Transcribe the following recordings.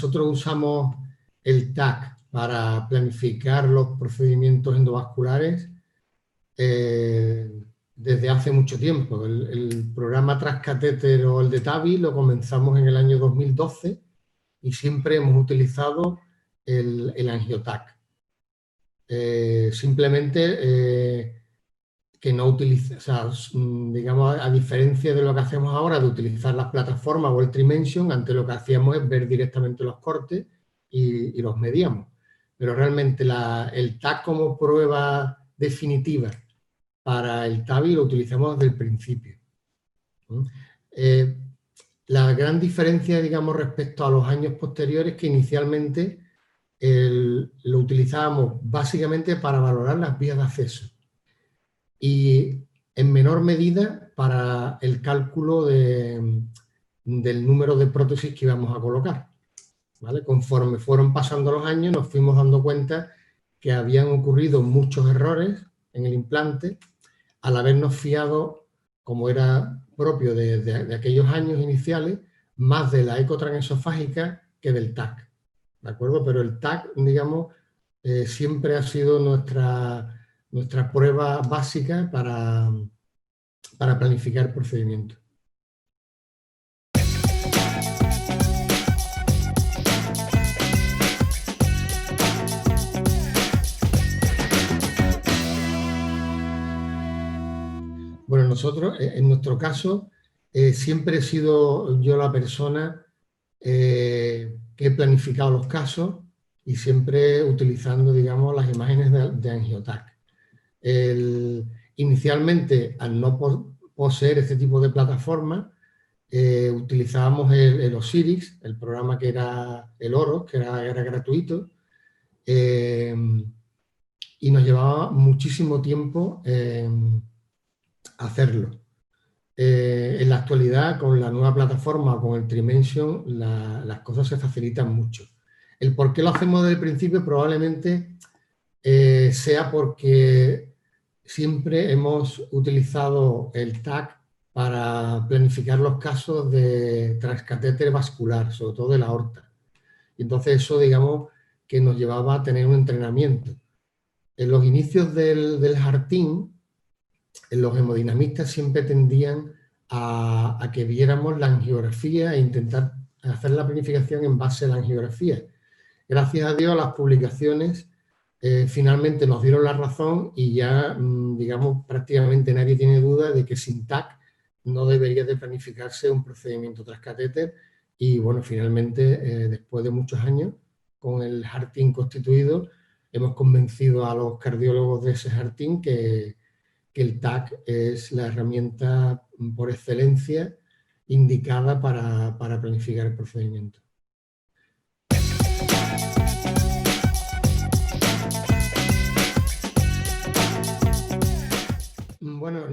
nosotros usamos el TAC para planificar los procedimientos endovasculares desde hace mucho tiempo. El programa Transcatéter o el de TAVI lo comenzamos en el año 2012 y siempre hemos utilizado el AngioTAC. Simplemente que no utiliza, o sea, digamos, a diferencia de lo que hacemos ahora de utilizar las plataformas o el Trimension, antes lo que hacíamos es ver directamente los cortes y los medíamos. Pero realmente el TAC como prueba definitiva para el TAVI lo utilizamos desde el principio. La gran diferencia, digamos, respecto a los años posteriores, que inicialmente lo utilizábamos básicamente para valorar las vías de acceso y en menor medida para el cálculo del número de prótesis que íbamos a colocar, ¿vale? Conforme fueron pasando los años nos fuimos dando cuenta que habían ocurrido muchos errores en el implante al habernos fiado, como era propio de aquellos años iniciales, más de la ecotransesofágica que del TAC, ¿de acuerdo? Pero el TAC, digamos, siempre ha sido nuestra prueba básica para planificar el procedimiento. Bueno, nosotros, en nuestro caso, siempre he sido yo la persona que he planificado los casos y siempre utilizando, digamos, las imágenes de AngioTAC. Inicialmente, al no poseer este tipo de plataforma, utilizábamos el Osiris, el programa que era el Oro, que era gratuito, y nos llevaba muchísimo tiempo hacerlo. En la actualidad, con la nueva plataforma, con el Trimension, las cosas se facilitan mucho. El por qué lo hacemos desde el principio probablemente sea porque siempre hemos utilizado el TAC para planificar los casos de transcatéter vascular, sobre todo de la aorta. Y entonces eso, digamos, que nos llevaba a tener un entrenamiento. En los inicios del Harting, los hemodinamistas siempre tendían a que viéramos la angiografía e intentar hacer la planificación en base a la angiografía. Gracias a Dios, las publicaciones finalmente nos dieron la razón y ya, digamos, prácticamente nadie tiene duda de que sin TAC no debería de planificarse un procedimiento transcatéter y, bueno, finalmente, después de muchos años, con el Harting constituido, hemos convencido a los cardiólogos de ese Harting que el TAC es la herramienta por excelencia indicada para planificar el procedimiento. Bueno,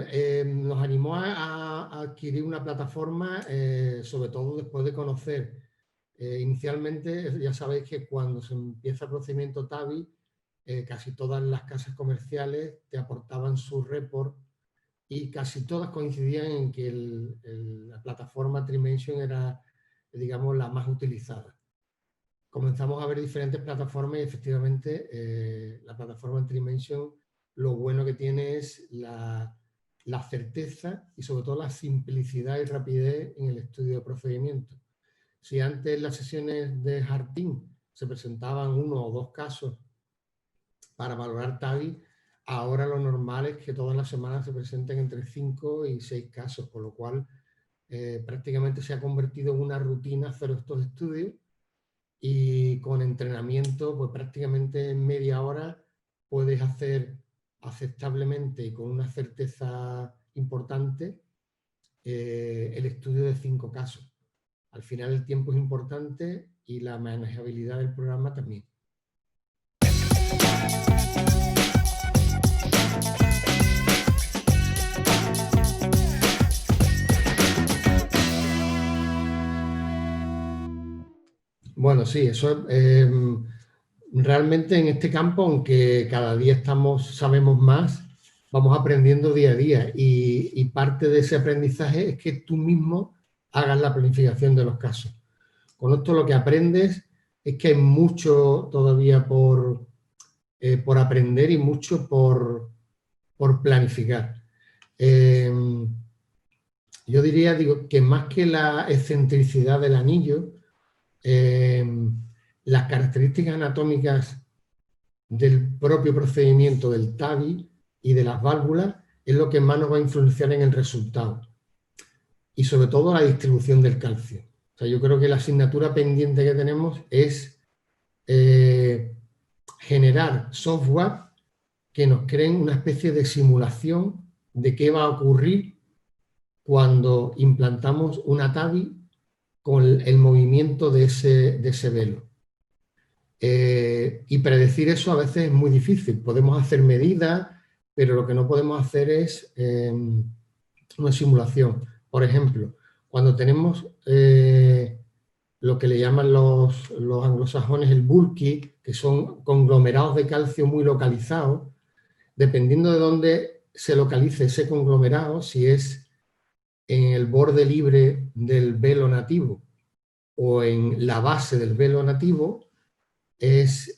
nos animó a adquirir una plataforma, sobre todo después de conocer. Inicialmente, ya sabéis que cuando se empieza el procedimiento TAVI, casi todas las casas comerciales te aportaban su report y casi todas coincidían en que la plataforma Trimension era, digamos, la más utilizada. Comenzamos a ver diferentes plataformas y efectivamente la plataforma Trimension lo bueno que tiene es la certeza y sobre todo la simplicidad y rapidez en el estudio de procedimiento. Si antes en las sesiones de Harting se presentaban 1 o 2 casos para valorar TAVI, ahora lo normal es que todas las semanas se presenten entre 5 y 6 casos, con lo cual prácticamente se ha convertido en una rutina hacer estos estudios y con entrenamiento, pues prácticamente en media hora puedes hacer aceptablemente y con una certeza importante el estudio de 5 casos. Al final el tiempo es importante y la manejabilidad del programa también. Bueno, sí, eso realmente en este campo, aunque cada día sabemos más, vamos aprendiendo día a día y parte de ese aprendizaje es que tú mismo hagas la planificación de los casos. Con esto lo que aprendes, es que hay mucho todavía por aprender y mucho por planificar. Yo diría, digo, que más que la excentricidad del anillo, las características anatómicas del propio procedimiento del TAVI y de las válvulas es lo que más nos va a influenciar en el resultado. Y sobre todo la distribución del calcio. O sea, yo creo que la asignatura pendiente que tenemos es generar software que nos creen una especie de simulación de qué va a ocurrir cuando implantamos una TAVI con el movimiento de ese velo. Y predecir eso a veces es muy difícil. Podemos hacer medidas, pero lo que no podemos hacer es una simulación. Por ejemplo, cuando tenemos lo que le llaman los anglosajones el bulky, que son conglomerados de calcio muy localizados, dependiendo de dónde se localice ese conglomerado, si es en el borde libre del velo nativo o en la base del velo nativo, es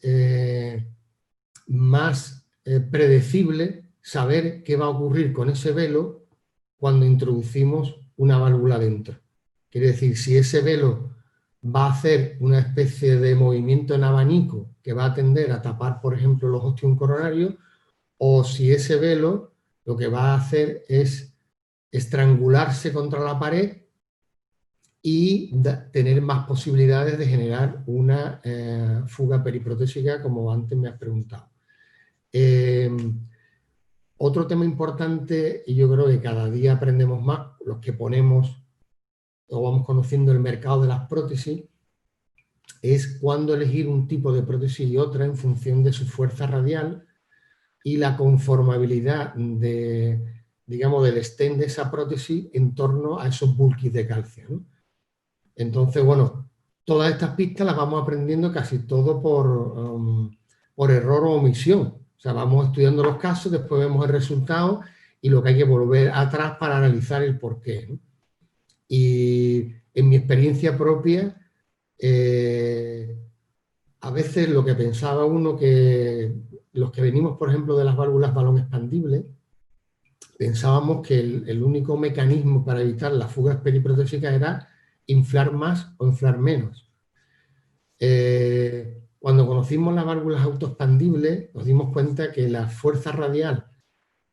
más predecible saber qué va a ocurrir con ese velo cuando introducimos una válvula dentro. Quiere decir, si ese velo va a hacer una especie de movimiento en abanico que va a tender a tapar, por ejemplo, los ostium coronarios, o si ese velo lo que va a hacer es estrangularse contra la pared y tener más posibilidades de generar una fuga periprotésica, como antes me has preguntado. Otro tema importante, y yo creo que cada día aprendemos más, los que ponemos o vamos conociendo el mercado de las prótesis, es cuándo elegir un tipo de prótesis y otra en función de su fuerza radial y la conformabilidad digamos, del stem de esa prótesis en torno a esos bulkies de calcio, ¿no? Entonces, bueno, todas estas pistas las vamos aprendiendo casi todo por error o omisión. O sea, vamos estudiando los casos, después vemos el resultado y lo que hay que volver atrás para analizar el porqué, ¿no? Y en mi experiencia propia, a veces lo que pensaba uno que los que venimos, por ejemplo, de las válvulas balón expandibles, pensábamos que el único mecanismo para evitar las fugas periprotésicas era inflar más o inflar menos. Cuando conocimos las válvulas autoexpandibles, nos dimos cuenta que la fuerza radial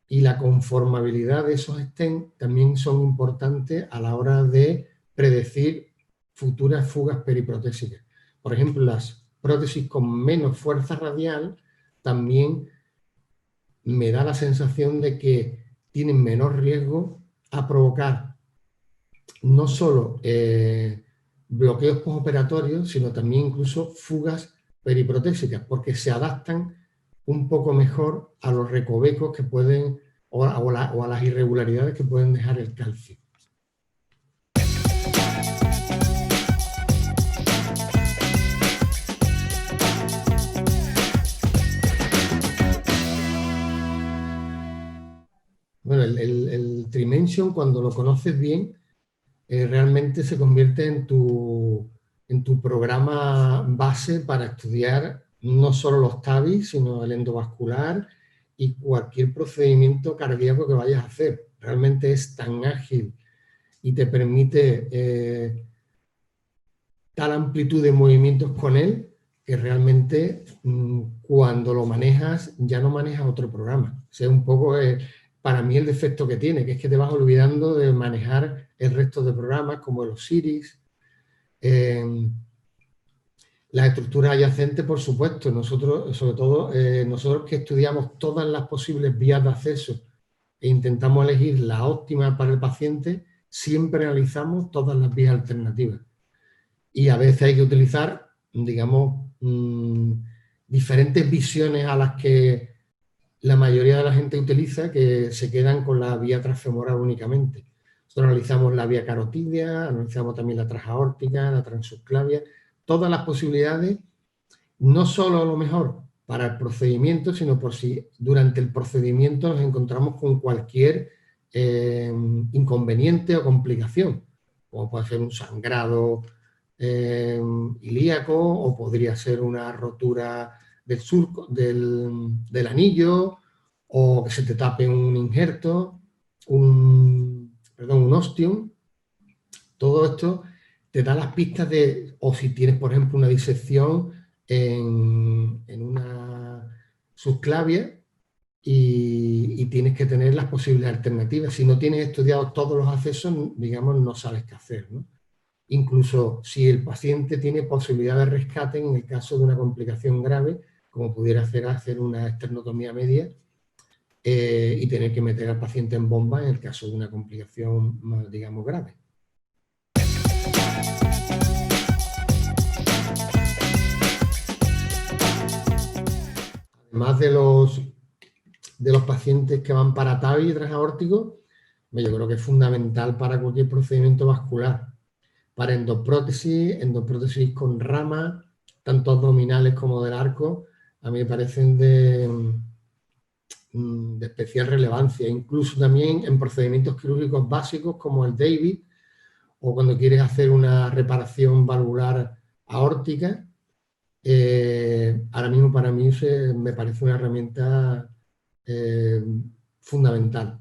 y la conformabilidad de esos stents también son importantes a la hora de predecir futuras fugas periprotésicas. Por ejemplo, las prótesis con menos fuerza radial también me da la sensación de que tienen menor riesgo a provocar no solo bloqueos postoperatorios, sino también incluso fugas periprotésicas, porque se adaptan un poco mejor a los recovecos que pueden, o a las irregularidades que pueden dejar el calcio. Bueno, el Trimension, cuando lo conoces bien, realmente se convierte en tu programa base para estudiar no solo los TAVI, sino el endovascular y cualquier procedimiento cardíaco que vayas a hacer. Realmente es tan ágil y te permite tal amplitud de movimientos con él que realmente cuando lo manejas ya no manejas otro programa. O sea, un poco para mí el defecto que tiene, que es que te vas olvidando de manejar el resto de programas como el Osiris, las estructuras adyacentes, por supuesto. Nosotros, sobre todo, nosotros que estudiamos todas las posibles vías de acceso e intentamos elegir la óptima para el paciente, siempre analizamos todas las vías alternativas. Y a veces hay que utilizar, digamos, diferentes visiones a las que la mayoría de la gente utiliza, que se quedan con la vía transfemoral únicamente. Nosotros analizamos la vía carotidia, analizamos también la transaórtica, la transubclavia, todas las posibilidades, no solo a lo mejor para el procedimiento, sino por si durante el procedimiento nos encontramos con cualquier inconveniente o complicación, como puede ser un sangrado, ilíaco, o podría ser una rotura del surco, del anillo, o que se te tape un injerto, un ostium. Todo esto te da las pistas de, o si tienes, por ejemplo, una disección en una subclavia y tienes que tener las posibles alternativas. Si no tienes estudiado todos los accesos, digamos, no sabes qué hacer, ¿no? Incluso si el paciente tiene posibilidad de rescate en el caso de una complicación grave, como pudiera hacer una esternotomía media, y tener que meter al paciente en bomba en el caso de una complicación más, digamos, grave. Además de los pacientes que van para TAVI y transaórtico, yo creo que es fundamental para cualquier procedimiento vascular. Para endoprótesis con rama, tanto abdominales como del arco, a mí me parecen de especial relevancia. Incluso también en procedimientos quirúrgicos básicos como el David, o cuando quieres hacer una reparación valvular aórtica, ahora mismo para mí me parece una herramienta fundamental.